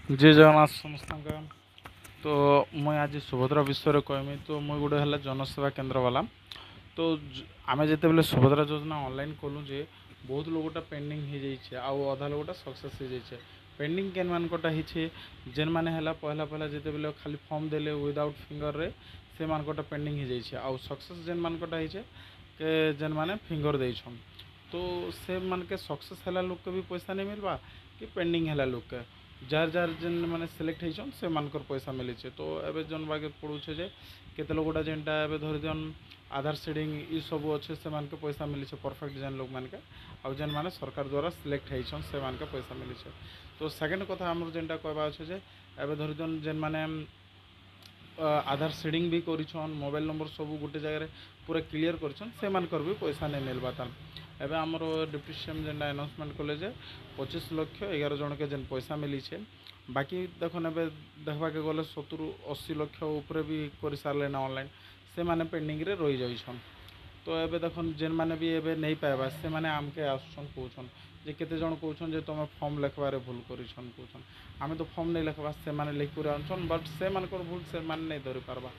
जय जगन्नाथ समस्त। तो मुई आज सुभद्रा विषय में कहमी। तो मुई गोटे है जनसेवा केन्द्र वाला। तो आम जिते बेले सुभद्रा योजना ऑनलाइन कलु जे बहुत लोगटा पेंडिंग हो जाइए आउ अधा लोगटा सक्सेस हो जाइए। पेंडिंग केन मानकटा होइए जेन माने हला पहला पहला जिते बेले खाली फॉर्म देले विदाउट फिंगर रे से मानकटा पेंडिंग हो जाइए आउ सक्सेस जेन मानकटा होइए के जेन माने फिंगर देछन। तो से मान के सक्सेस है लोक के भी पैसा नहीं मिलवा कि पेंडिंग है लोक के जार जार जेन माने सिलेक्ट होइछन से मानकर पैसा मिली। तो एबे जन बागे पड़ुछे जे केते लोगोटा जेनटा एबे धरि दियन आधार सीडिंग ई सब अच्छे से मान के पैसा मिली परफेक्ट जेन लोग मान के आउ जेन माने सरकार द्वारा सिलेक्ट होइछन से मान के पैसा मिली। तो सेकेंड कथा हमर जेनटा कहबा अच्छे जे एबे धरि दियन जेन माने आधार सीडिंग भी करिछन मोबाइल नंबर सब गोटे जगह पूरा क्लियर करिछन से मानकर भी पैसा नहीं मिलबा। एबे आमर डिप्टी सीएम जेनटा अनाउंसमेंट कले जे 25 लाख 11 जन के जेन पैसा मिली छे। बाकी देखन एबे देखबा के गले 70-80 लाख ऊपर भी कर सारे ना ऑनलाइन से माने पेंडिंग रे रही जाइछन। तो एबे देखन जेन माने भी एबे नहीं पाइबा से माने आमके आसुछन कहछन जे केते जन कहछन जे तुम फॉर्म लिखबारे भूल करिछन कहछन। आमे तो फॉर्म नहीं लिखबा से माने लिख कर आनछन बट से मानकर भूल से माने नहीं धरि पारबा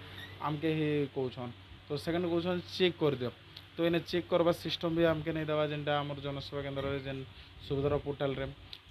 आमके ही कहछन। तो सेकंड कहछन चेक कर दियो। तो इन्हें चेक करवा सिस्टम भी आमके नहीं दवा जेनटा आमर जनसेवा केन्द्र जेन सुभद्रा पोर्टाल रे